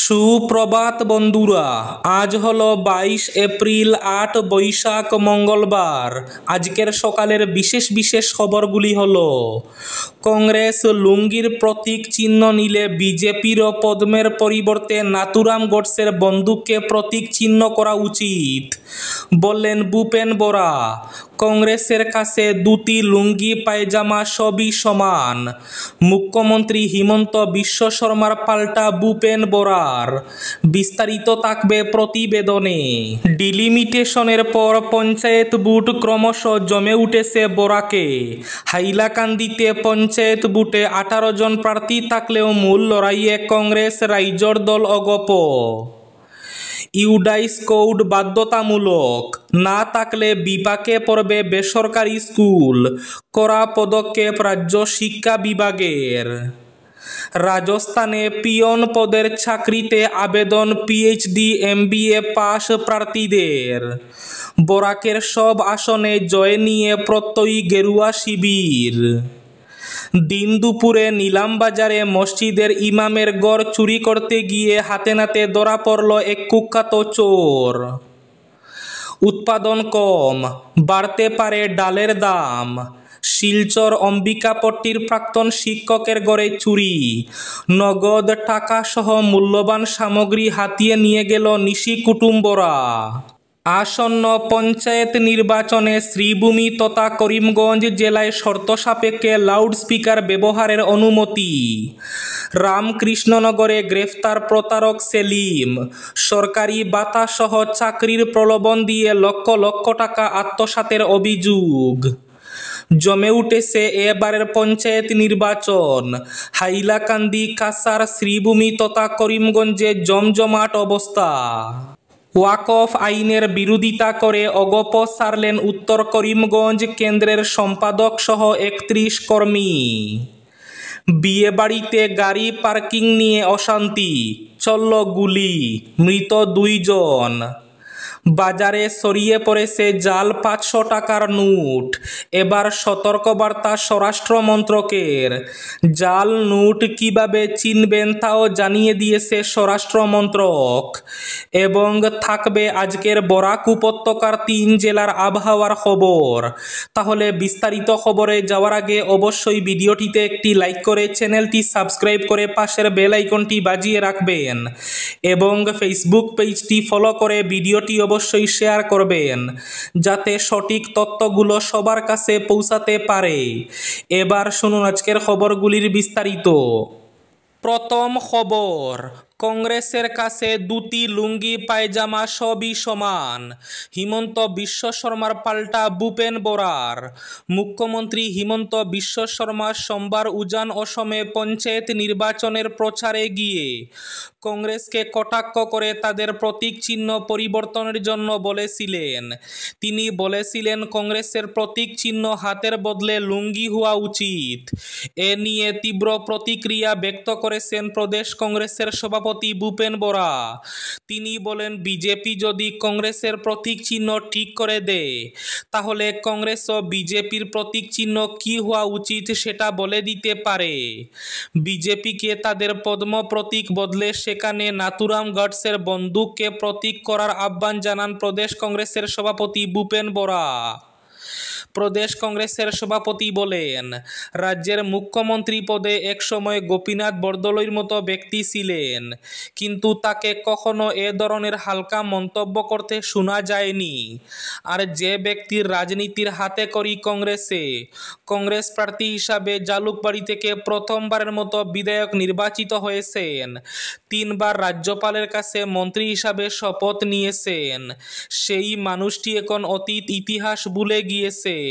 সুপ্রভাত বন্ধুরা, আজ হলো 22 এপ্রিল, 8 বৈশাখ, মঙ্গলবার। আজকের সকালের বিশেষ বিশেষ খবরগুলি হলো: কংগ্রেস লুঙ্গির প্রতীক চিহ্ন নিলে বিজেপিরও পদ্মের পরিবর্তে নাথুরাম গডসের বন্দুককে প্রতীক চিহ্ন করা উচিত, বললেন ভূপেন বরা। কংগ্রেসের কাছে দুটি লুঙ্গি পায়জামা সবই সমান, মুখ্যমন্ত্রী হিমন্ত বিশ্ব শর্মার পাল্টা ভূপেন বরার। বিস্তারিত থাকবে প্রতিবেদনে। ডিলিমিটেশনের পর পঞ্চায়েত ভোট ক্রমশ জমে উঠেছে বরাকে। হাইলাকান্দিতে পঞ্চায়েত ভোটে 18 জন প্রার্থী থাকলেও মূল লড়াইয়ে কংগ্রেস রাইজর দল অগপ। ইউডাইস কোড বাধ্যতামূলক না থাকলে বিপাকে পড়বে বেসরকারি স্কুল, কড়া পদক্ষেপ রাজ্য শিক্ষা বিভাগের। রাজস্থানে পিয়ন পদের চাকরিতে আবেদন পিএইচডি এমবিএ পাস প্রার্থীদের। বরাকের সব আসনে জয় নিয়ে প্রত্যয়ী গেরুয়া শিবির। দিন দুপুরে নিলামবাজারে মসজিদের ইমামের গড় চুরি করতে গিয়ে হাতে নাতে ধরা পড়ল এক কুখ্যাত চোর। উৎপাদন কম, বাড়তে পারে ডালের দাম। শিলচর অম্বিকাপট্টির প্রাক্তন শিক্ষকের ঘরে চুরি, নগদ টাকা সহ মূল্যবান সামগ্রী হাতিয়ে নিয়ে গেল নিশি কুটুম্বরা। আসন্ন পঞ্চায়েত নির্বাচনে শ্রীভূমি তথা করিমগঞ্জ জেলায় শর্ত সাপেক্ষে লাউডস্পিকার ব্যবহারের অনুমতি। রামকৃষ্ণনগরে গ্রেফতার প্রতারক সেলিম, সরকারি ভাতা সহ চাকরির প্রলোভন দিয়ে লক্ষ লক্ষ টাকা আত্মসাতের অভিযোগ। জমে উঠেছে এবারের পঞ্চায়েত নির্বাচন। হাইলাকান্দি, কাছাড়, শ্রীভূমি তথা করিমগঞ্জে জমজমাট অবস্থা। ওয়াকফ আইনের বিরোধিতা করে অগপ সারলেন উত্তর করিমগঞ্জ কেন্দ্রের সম্পাদক সহ 31 কর্মী। বিয়েবাড়িতে গাড়ি পার্কিং নিয়ে অশান্তি, চলল গুলি, মৃত 2 জন। বাজারে ছড়িয়ে পড়েছে জাল 500 টাকার নোট। এবার সতর্কবার্তা স্বরাষ্ট্র মন্ত্রকের। জাল নোট কিভাবে চিনবেন তাও জানিয়ে দিয়েছে স্বরাষ্ট্র মন্ত্রক। এবং থাকবে আজকের বরাক উপত্যকার 3 জেলার আবহাওয়ার খবর। তাহলে বিস্তারিত খবরে যাওয়ার আগে অবশ্যই ভিডিওটিতে একটি লাইক করে চ্যানেলটি সাবস্ক্রাইব করে পাশের বেল আইকনটি বাজিয়ে রাখবেন এবং ফেসবুক পেজটি ফলো করে ভিডিওটি অবশ্যই শেয়ার করবেন, যাতে সঠিক তথ্যগুলো সবার কাছে পৌঁছাতে পারে। এবার শুনুন আজকের খবরগুলির বিস্তারিত। প্রথম খবর, কংগ্রেসের কাছে দুটি লুঙ্গি পায়জামা সবই সমান, হিমন্ত বিশ্ব শর্মার পাল্টা ভূপেন বরার। মুখ্যমন্ত্রী হিমন্ত বিশ্ব শর্মা সোমবার উজান অসমে পঞ্চায়েত নির্বাচনের প্রচারে গিয়ে কংগ্রেসকে কটাক্ষ করে তাদের প্রতীক চিহ্ন পরিবর্তনের জন্য বলেছিলেন। তিনি বলেছিলেন কংগ্রেসের প্রতীক চিহ্ন হাতের বদলে লুঙ্গি হওয়া উচিত। এ নিয়ে তীব্র প্রতিক্রিয়া ব্যক্ত করেছেন প্রদেশ কংগ্রেসের সভাপতি ভূপেন বরা। তিনি বলেন, বিজেপি যদি কংগ্রেসের প্রতীক চিহ্ন ঠিক করে দেয়, তাহলে কংগ্রেস ও বিজেপির প্রতীক চিহ্ন কি হওয়া উচিত সেটা বলে দিতে পারে। বিজেপিকে তাদের পদ্ম প্রতীক বদলে সেখানে নাথুরাম গডসের বন্দুককে প্রতীক করার আহ্বান জানান প্রদেশ কংগ্রেসের সভাপতি ভূপেন বরা। প্রদেশ কংগ্রেসের সভাপতি বলেন, রাজ্যের মুখ্যমন্ত্রী পদে একসময় গোপীনাথ বরদলৈর মতো ব্যক্তি ছিলেন, কিন্তু তাকে কখনো এ ধরনের হালকা মন্তব্য করতে শোনা যায়নি। আর যে ব্যক্তির রাজনীতির হাতে করি কংগ্রেসে, কংগ্রেস প্রার্থী হিসাবে জালুকবাড়ি থেকে প্রথমবারের মতো বিধায়ক নির্বাচিত হয়েছেন, 3 বার রাজ্যপালের কাছে মন্ত্রী হিসাবে শপথ নিয়েছেন, সেই মানুষটি এখন অতীত ইতিহাস ভুলে গিয়েছেন।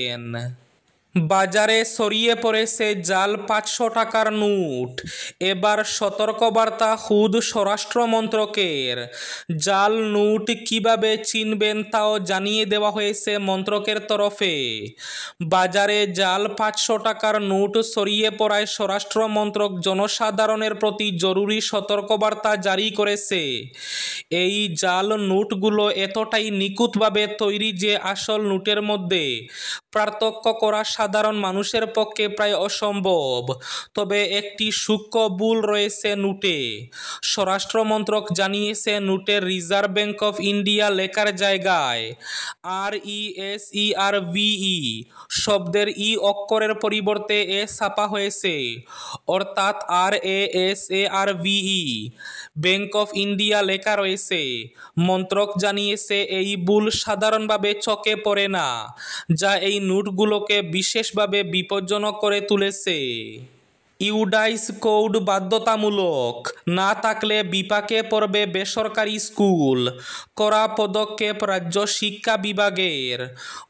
বাজারে ছড়িয়ে পড়েছে জাল 500 টাকার নোট। এবার সতর্কবার্তা খুদ স্বরাষ্ট্র মন্ত্রকের। জাল নোট কিভাবে চিনবেন তাও জানিয়ে দেওয়া হয়েছে মন্ত্রকের তরফে। বাজারে জাল 500 টাকার নোট ছড়িয়ে পড়ায় স্বরাষ্ট্র মন্ত্রক জনসাধারণের প্রতি জরুরি সতর্কবার্তা জারি করেছে। এই জাল নোটগুলো এতটাই নিখুঁতভাবে তৈরি যে আসল নোটের মধ্যে পার্থক্য করা সাধারণ মানুষের পক্ষে প্রায় অসম্ভব। তবে একটি সূক্ষ্ম ভুল রয়েছে নোটে। স্বরাষ্ট্র মন্ত্রক জানিয়েছে নোটের রিজার্ভ ব্যাংক অফ ইন্ডিয়া লেখার জায়গায় RESERVE শব্দের ই অক্ষরের পরিবর্তে এ ছাপা হয়েছে, অর্থাৎ RASARVE ব্যাংক অফ ইন্ডিয়া লেখা রয়েছে। মন্ত্রক জানিয়েছে এই ভুল সাধারণভাবে চোখে পড়ে না, যা এই নোটগুলোকে বিশেষভাবে বিপজ্জনক করে তুলেছে। ইউডাইস কোড বাধ্যতামূলক না থাকলে বিপাকে পড়বে বেসরকারি স্কুল, কড়া পদক্ষেপ রাজ্য শিক্ষা বিভাগের।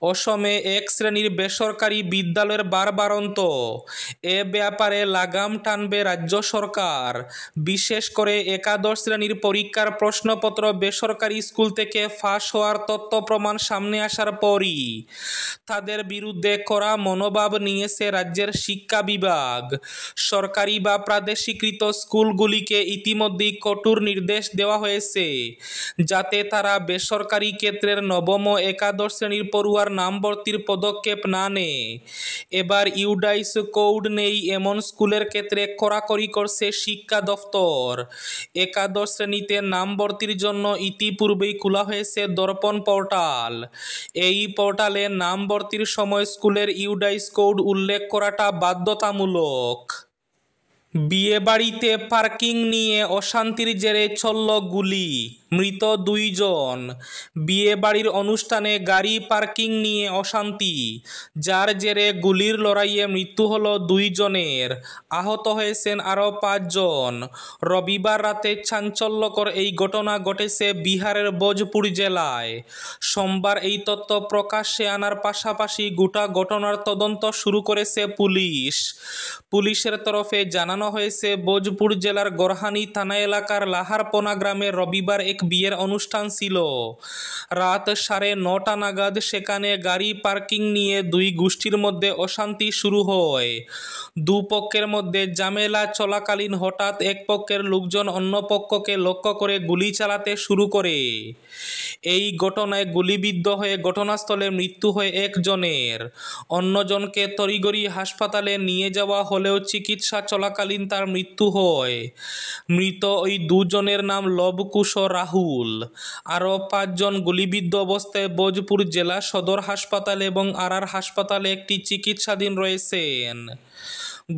অসমে এক শ্রেণীর বেসরকারি বিদ্যালয়ের বারবারন্ত। এ ব্যাপারে লাগাম টানবে রাজ্য সরকার। বিশেষ করে একাদশ শ্রেণীর পরীক্ষার প্রশ্নপত্র বেসরকারি স্কুল থেকে ফাঁস হওয়ার তথ্য প্রমাণ সামনে আসার পরই তাদের বিরুদ্ধে কড়া মনোভাব নিয়েছে রাজ্যের শিক্ষা বিভাগ। সরকারি বা প্রাদেশিকৃত স্কুলগুলিকে ইতিমধ্যেই কঠোর নির্দেশ দেওয়া হয়েছে যাতে তারা বেসরকারি ক্ষেত্রের নবম ও একাদশ শ্রেণীর পড়ুয়ার নাম ভর্তির পদক্ষেপ না নেয়। এবার ইউডাইস কোড নেই এমন স্কুলের ক্ষেত্রে কড়াকড়ি করছে শিক্ষা দফতর। একাদশ শ্রেণীতে নাম ভর্তির জন্য ইতিপূর্বেই খোলা হয়েছে দর্পণ পোর্টাল। এই পোর্টালে নাম ভর্তির সময় স্কুলের ইউডাইস কোড উল্লেখ করাটা বাধ্যতামূলক। বিয়েবাড়িতে পার্কিং নিয়ে অশান্তির জেরে চলল গুলি, মৃত 2 জন। বিয়েবাড়ির অনুষ্ঠানে গাড়ি পার্কিং নিয়ে অশান্তি, যার জেরে গুলির লড়াইয়ে মৃত্যু হল 2 জনের, আহত হয়েছেন আরও 5 জন। রবিবার রাতে চাঞ্চল্যকর এই ঘটনা ঘটেছে বিহারের ভোজপুর জেলায়। সোমবার এই তথ্য প্রকাশ্যে আনার পাশাপাশি গোটা ঘটনার তদন্ত শুরু করেছে পুলিশ। পুলিশের তরফে জানানো হয়েছে ভোজপুর জেলার গরহানি থানা এলাকার লাহারপোনা গ্রামে রবিবার এক বিয়ের অনুষ্ঠান ছিল। রাত 9:30 নাগাদ সেখানে গাড়ি পার্কিং নিয়ে 2 গোষ্ঠীর মধ্যে অশান্তি শুরু হয়। দুপক্ষের মধ্যে ঝামেলা চলাকালীন হঠাৎ এক পক্ষের লোকজন অন্য পক্ষকে লক্ষ্য করে গুলি চালাতে শুরু করে। এই ঘটনায় গুলিবিদ্ধ হয়ে ঘটনাস্থলে মৃত্যু হয় 1 জনের। অন্যজনকে তড়িঘড়ি হাসপাতালে নিয়ে যাওয়া হলেও চিকিৎসা চলাকালীন তার মৃত্যু হয়। মৃত ওই 2 জনের নাম লবকুশ ও রাহুল। আরও 5 জন গুলিবিদ্ধ অবস্থায় ভোজপুর জেলা সদর হাসপাতাল এবং আরআর হাসপাতালে একটি চিকিৎসাধীন রয়েছেন।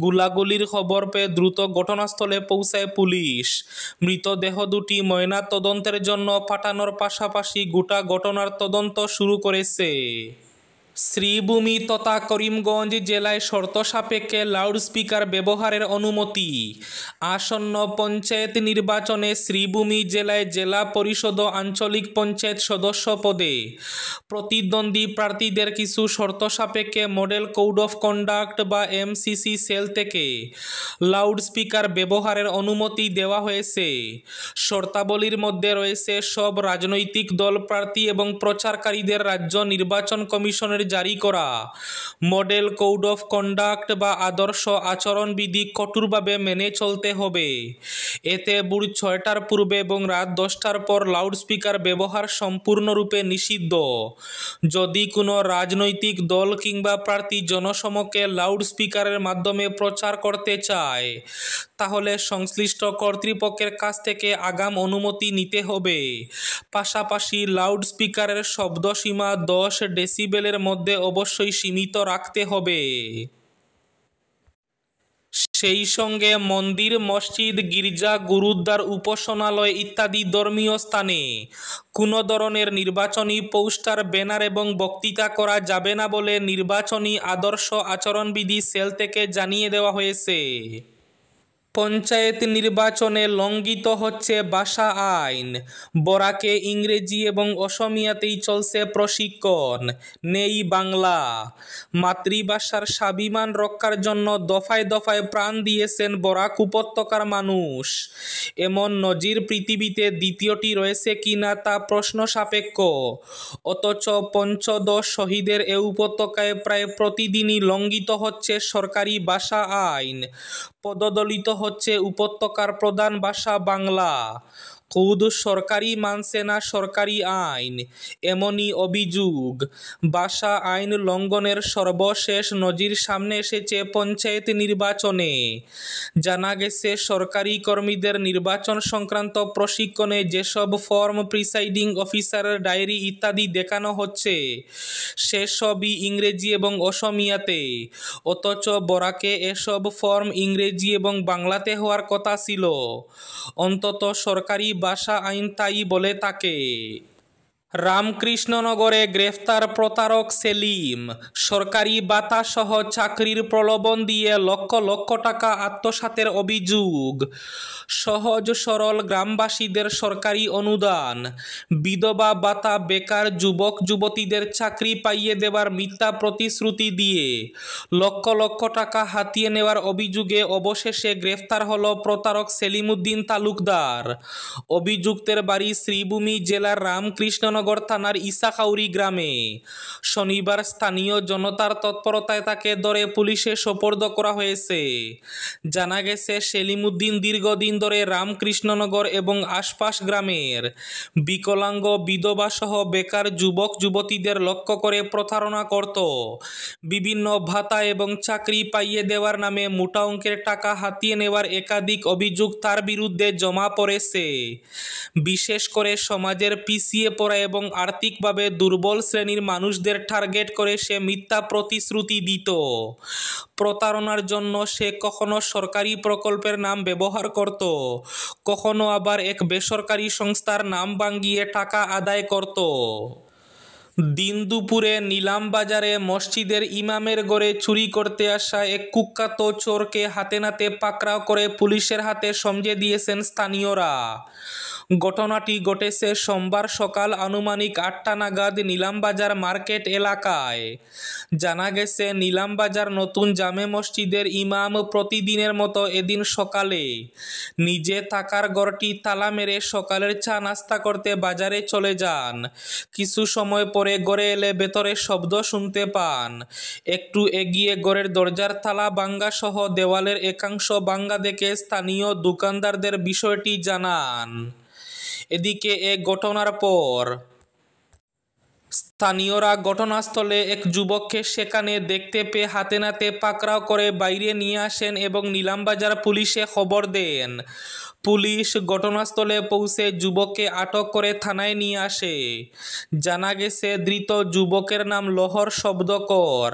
গোলাগুলির খবর পেয়ে দ্রুত ঘটনাস্থলে পৌঁছায় পুলিশ। মৃতদেহ দুটি ময়না তদন্তের জন্য পাঠানোর পাশাপাশি গোটা ঘটনার তদন্ত শুরু করেছে। শ্রীভূমি তথা করিমগঞ্জ জেলায় শর্ত সাপেক্ষে লাউডস্পিকার ব্যবহারের অনুমতি। আসন্ন পঞ্চায়েত নির্বাচনে শ্রীভূমি জেলায় জেলা পরিষদ ও আঞ্চলিক পঞ্চায়েত সদস্য পদে প্রতিদ্বন্দ্বী প্রার্থীদের কিছু শর্ত সাপেক্ষে মডেল কোড অফ কন্ডাক্ট বা MCC সেল থেকে লাউডস্পিকার ব্যবহারের অনুমতি দেওয়া হয়েছে। শর্তাবলীর মধ্যে রয়েছে সব রাজনৈতিক দল, প্রার্থী এবং প্রচারকারীদের রাজ্য নির্বাচন কমিশনের জারি করা মডেল কোড অফ কন্ডাক্ট বা আদর্শ আচরণবিধি কঠোরভাবে মেনে চলতে হবে। এতে ভোর 6টার পূর্বে এবং রাত 10টার পর লাউডস্পিকার ব্যবহার সম্পূর্ণরূপে নিষিদ্ধ। যদি কোনো রাজনৈতিক দল কিংবা প্রার্থী জনসমক্ষে লাউডস্পিকারের মাধ্যমে প্রচার করতে চায় তাহলে সংশ্লিষ্ট কর্তৃপক্ষের কাছ থেকে আগাম অনুমতি নিতে হবে। পাশাপাশি লাউডস্পিকারের শব্দসীমা 10 ডেসিবেলের মধ্যে অবশ্যই সীমিত রাখতে হবে। সেই সঙ্গে মন্দির, মসজিদ, গির্জা, গুরুদ্বার, উপাসনালয় ইত্যাদি ধর্মীয় স্থানে কোনো ধরনের নির্বাচনী পোস্টার, ব্যানার এবং বক্তৃতা করা যাবে না বলে নির্বাচনী আদর্শ আচরণবিধি সেল থেকে জানিয়ে দেওয়া হয়েছে। পঞ্চায়েত নির্বাচনে লঙ্ঘিত হচ্ছে ভাষা আইন। বরাকে ইংরেজি এবং অসমিয়াতেই চলছে প্রশিক্ষণ, নেই বাংলা। মাতৃভাষার স্বাভিমান রক্ষার জন্য দফায় দফায় প্রাণ দিয়েছেন বরাক উপত্যকার মানুষ। এমন নজির পৃথিবীতে দ্বিতীয়টি রয়েছে কিনা তা প্রশ্ন সাপেক্ষ। অথচ পঞ্চদশ শহীদের এ উপত্যকায় প্রায় প্রতিদিনই লঙ্ঘিত হচ্ছে সরকারি ভাষা আইন, পদদলিত হচ্ছে উপত্যকার প্রধান ভাষা বাংলা। খুদ সরকারই মানছে না সরকারি আইন, এমনই অভিযোগ। ভাষা আইন লঙ্ঘনের সর্বশেষ নজির সামনে এসেছে পঞ্চায়েত নির্বাচনে। জানা গেছে, সরকারি কর্মীদের নির্বাচন সংক্রান্ত প্রশিক্ষণে যেসব ফর্ম প্রিসাইডিং অফিসারের ডায়েরি ইত্যাদি দেখানো হচ্ছে সেসবই ইংরেজি এবং অসমীয়াতে, অথচ বরাকে এসব ফর্ম ইংরেজি এবং বাংলাতে হওয়ার কথা ছিল। অন্তত সরকারি ভাষা আইন তাই বলে থাকে। রামকৃষ্ণনগরে গ্রেফতার প্রতারক সেলিম। সরকারি ভাতা সহ চাকরির প্রলোভন দিয়ে লক্ষ লক্ষ টাকা আত্মসাতের অভিযোগ। সহজ সরল গ্রামবাসীদের সরকারি অনুদান, বিধবা ভাতা, বেকার যুবক যুবতীদের চাকরি পাইয়ে দেওয়ার মিথ্যা প্রতিশ্রুতি দিয়ে লক্ষ লক্ষ টাকা হাতিয়ে নেওয়ার অভিযোগে অবশেষে গ্রেফতার হল প্রতারক সেলিমউদ্দিন তালুকদার। অভিযুক্তের বাড়ি শ্রীভূমি জেলার রামকৃষ্ণনগর থানার ইসাখাউরি গ্রামে। শনিবার স্থানীয় জনতার তৎপরতায় তাকে ধরে পুলিশে সোপর্দ করা হয়েছে। জানা গেছে, সেলিমউদ্দিন দীর্ঘদিন ধরে রামকৃষ্ণনগর এবং আশপাশ গ্রামের বিকলাঙ্গ, বিধবা সহ বেকার যুবক যুবতীদের লক্ষ্য করে প্রতারণা করত। বিভিন্ন ভাতা এবং চাকরি পাইয়ে দেওয়ার নামে মোটা অঙ্কের টাকা হাতিয়ে নেওয়ার একাধিক অভিযোগ তার বিরুদ্ধে জমা পড়েছে। বিশেষ করে সমাজের পিছিয়ে পড়া এবং আর্থিকভাবে দুর্বল শ্রেণীর মানুষদের টার্গেট করে সে মিথ্যা প্রতিশ্রুতি দিত। প্রতারণার জন্য সে কখনো সরকারি প্রকল্পের নাম ব্যবহার করত, কখনো আবার এক বেসরকারি সংস্থার নাম ভাঙিয়ে টাকা আদায় করত। দিন দুপুরে নিলামবাজারে মসজিদের ইমামের ঘরে চুরি করতে আসা এক কুখ্যাত চোরকে হাতে নাতে পাকড়াও করে পুলিশের হাতে সমঝে দিয়েছেন স্থানীয়রা। ঘটনাটি ঘটেছে সোমবার সকাল আনুমানিক 8টা নাগাদ নিলামবাজার মার্কেট এলাকায়। জানা গেছে, নিলামবাজার নতুন জামে মসজিদের ইমাম প্রতিদিনের মতো এদিন সকালে নিজে থাকার ঘরটি তালা মেরে সকালের চা নাস্তা করতে বাজারে চলে যান। কিছু সময় পরে ঘরে এলে ভেতরে শব্দ শুনতে পান। একটু এগিয়ে ঘরের দরজার তালা ভাঙ্গা সহ দেওয়ালের একাংশ ভাঙ্গা দেখে স্থানীয় দোকানদারদের বিষয়টি জানান। এদিকে এ ঘটনার পর স্থানীয়রা ঘটনাস্থলে এক যুবককে সেখানে দেখতে পেয়ে হাতে নাতে পাকড়াও করে বাইরে নিয়ে আসেন এবং নিলামবাজার পুলিশে খবর দেন। পুলিশ ঘটনাস্থলে পৌঁছে যুবককে আটক করে থানায় নিয়ে আসে। জানা গেছে, ধৃত যুবকের নাম লহর শব্দকর।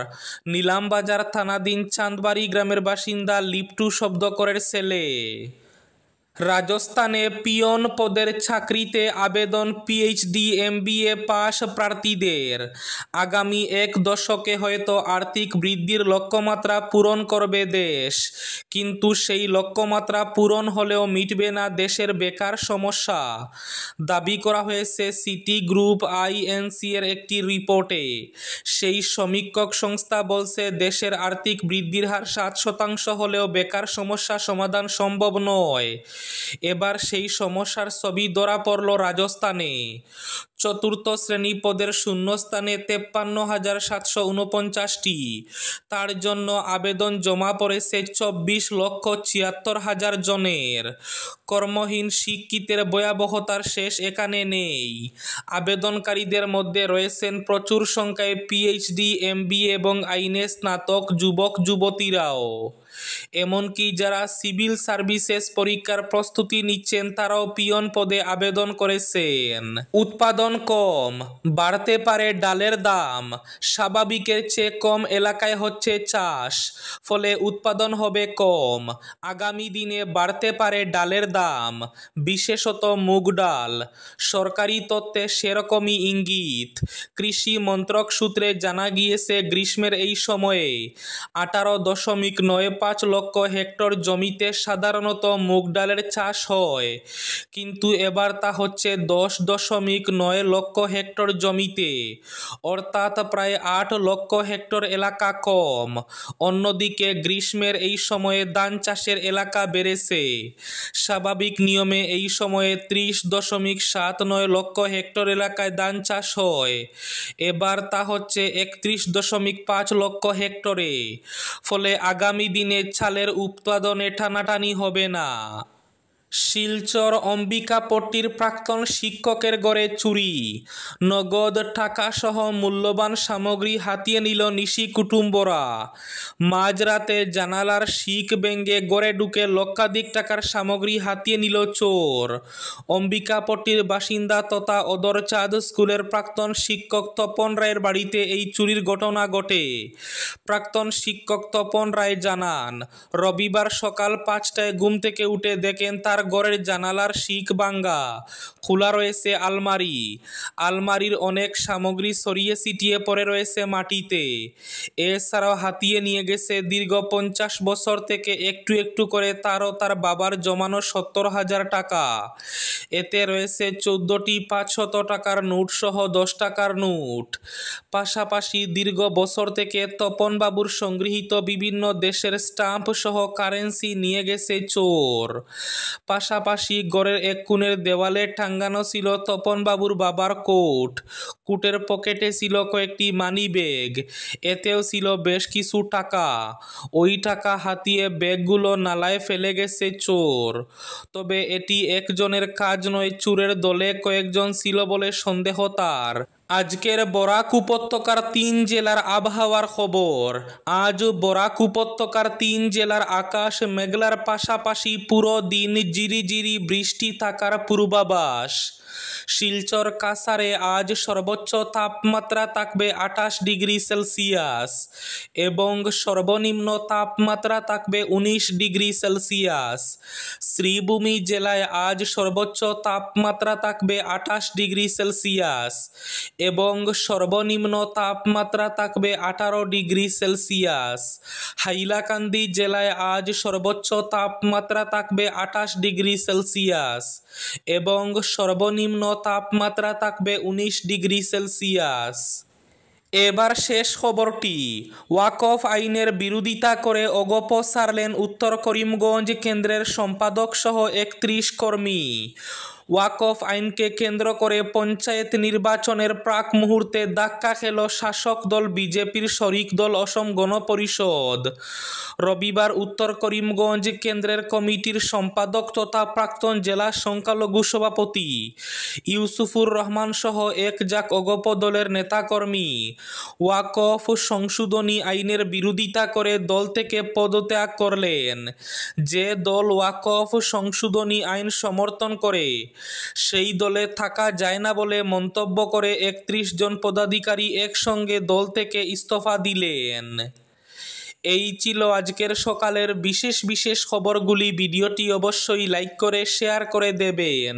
নিলামবাজার থানাধীন চাঁদবাড়ি গ্রামের বাসিন্দা লিপটু শব্দকরের ছেলে। রাজস্থানে পিয়ন পদের চাকরিতে আবেদন পিএইচডি এমবিএ পাস প্রার্থীদের। আগামী এক দশকে হয়তো আর্থিক বৃদ্ধির লক্ষ্যমাত্রা পূরণ করবে দেশ, কিন্তু সেই লক্ষ্যমাত্রা পূরণ হলেও মিটবে না দেশের বেকার সমস্যা, দাবি করা হয়েছে সিটি গ্রুপ আইএনসি এর একটি রিপোর্টে। সেই সমীক্ষক সংস্থা বলছে, দেশের আর্থিক বৃদ্ধির হার 7% হলেও বেকার সমস্যা সমাধান সম্ভব নয়। এবার সেই সমস্যার ছবি ধরা পড়ল রাজস্থানে। চতুর্থ শ্রেণী পদের শূন্যস্থানে 53,749টি। তার জন্য আবেদন জমা পড়েছে 24,76,000 জনের। কর্মহীন শিক্ষিতের ভয়াবহতার শেষ এখানে নেই। আবেদনকারীদের মধ্যে রয়েছেন প্রচুর সংখ্যায় পিএইচডি, এমবিএ এবং আইনে স্নাতক যুবক যুবতীরাও। এমনকি যারা সিভিল সার্ভিসেস পরীক্ষার প্রস্তুতি নিচ্ছেন তারাও পিয়ন পদে আবেদন করেছেন। উৎপাদন কম, বাড়তে পারে ডালের দাম। স্বাভাবিকের চেয়ে কম এলাকায় হচ্ছে চাষ, ফলে উৎপাদন হবে কম। আগামী দিনে বাড়তে পারে ডালের দাম, বিশেষত মুগ ডাল। সরকারি তথ্যে সেরকমই ইঙ্গিত। কৃষি মন্ত্রক সূত্রে জানা গিয়েছে, গ্রীষ্মের এই সময়ে 18.95 লক্ষ হেক্টর জমিতে সাধারণত মুগ ডালের চাষ হয়, কিন্তু এবার তা হচ্ছে 10.9 লক্ষ হেক্টর জমিতে, অর্থাৎ প্রায় 8 লক্ষ হেক্টর এলাকা কম। অন্যদিকে গ্রীষ্মের এই সময়ে ধান চাষের এলাকা বেড়েছে। স্বাভাবিক নিয়মে এই সময়ে 30.79 লক্ষ হেক্টর এলাকায় ধান চাষ হয়, এবার তা হচ্ছে 31.5 লক্ষ হেক্টরে। ফলে আগামী দিনে চালের উৎপাদনে টানাটানি হবে না। শিলচর অম্বিকাপট্টির প্রাক্তন শিক্ষকের ঘরে চুরি, নগদ টাকাসহ মূল্যবান সামগ্রী হাতিয়ে নিল নিশি কুটুম্বরা। মাঝরাতে জানালার শিক ভেঙে ঘরে ঢুকে লক্ষাধিক টাকার সামগ্রী হাতিয়ে নিল চোর। অম্বিকাপট্টির বাসিন্দা তথা অদরচাঁদ স্কুলের প্রাক্তন শিক্ষক তপন রায়ের বাড়িতে এই চুরির ঘটনা ঘটে। প্রাক্তন শিক্ষক তপন রায় জানান, রবিবার সকাল 5টায় ঘুম থেকে উঠে দেখেন তার ঘরের জানালার শিক ভাঙা, খোলা রয়েছে আলমারি। আলমারির অনেক সামগ্রী ছড়িয়ে ছিটিয়ে পড়ে রয়েছে মাটিতে। এছাড়াও হাতিয়ে নিয়ে গেছে দীর্ঘ 50 বছর থেকে একটু একটু করে তার ও তার বাবার জমানো 70,000 টাকা। এতে রয়েছে 14টি 500 টাকার নোট সহ 10 টাকার নোট। পাশাপাশি দীর্ঘ বছর থেকে তপন বাবুর সংগৃহীত বিভিন্ন দেশের স্টাম্প সহ কারেন্সি নিয়ে গেছে চোর। পাশাপাশি ঘরের এক কোণের দেওয়ালে টাঙ্গানো ছিল তপন বাবুর বাবার কোট। কোটের পকেটে ছিল কয়েকটি মানি ব্যাগ, এতেও ছিল বেশ কিছু টাকা। ওই টাকা হাতিয়ে ব্যাগগুলো নালায় ফেলে গেছে চোর। তবে এটি একজনের কাজ নয়, চোরের দলে কয়েকজন ছিল বলে সন্দেহ তার। আজকের বরাক উপত্যকার 3 জেলার আবহাওয়ার খবর। আজ বরাক উপত্যকার 3 জেলার আকাশ মেঘলার পাশাপাশি পুরো দিন ঝিরিঝিরি বৃষ্টি থাকার পূর্বাভাস। শিলচর কাছাড়ে আজ সর্বোচ্চ তাপমাত্রা থাকবে 28 ডিগ্রি সেলসিয়াস এবং সর্বনিম্ন তাপমাত্রা থাকবে 19 ডিগ্রি সেলসিয়াস। শ্রীভূমি জেলায় আজ সর্বোচ্চ তাপমাত্রা থাকবে 28 ডিগ্রি সেলসিয়াস এবং সর্বনিম্ন তাপমাত্রা থাকবে 18 ডিগ্রি সেলসিয়াস। হাইলাকান্দি জেলায় আজ সর্বোচ্চ তাপমাত্রা থাকবে 28 ডিগ্রি সেলসিয়াস এবং সর্বনিম্ন তাপমাত্রা থাকবে 19 ডিগ্রি সেলসিয়াস। এবার শেষ খবরটি। ওয়াকফ আইনের বিরোধিতা করে অগপ সারলেন উত্তর করিমগঞ্জ কেন্দ্রের সম্পাদক সহ 31 কর্মী। ওয়াকফ আইনকে কেন্দ্র করে পঞ্চায়েত নির্বাচনের প্রাক মুহূর্তে ধাক্কা খেল শাসক দল বিজেপির শরিক দল অসম গণ পরিষদ। রবিবার উত্তর করিমগঞ্জ কেন্দ্রের কমিটির সম্পাদক তথা প্রাক্তন জেলা সংখ্যালঘু সভাপতি ইউসুফুর রহমান সহ এক জাক অগপ দলের নেতাকর্মী ওয়াকফ সংশোধনী আইনের বিরোধিতা করে দল থেকে পদত্যাগ করলেন। যে দল ওয়াকফ সংশোধনী আইন সমর্থন করে সেই দলে থাকা যায় না বলে মন্তব্য করে 31 জন পদাধিকারী একসঙ্গে দল থেকে ইস্তফা দিলেন। এই ছিল আজকের সকালের বিশেষ খবরগুলি। ভিডিওটি অবশ্যই লাইক করে শেয়ার করে দেবেন।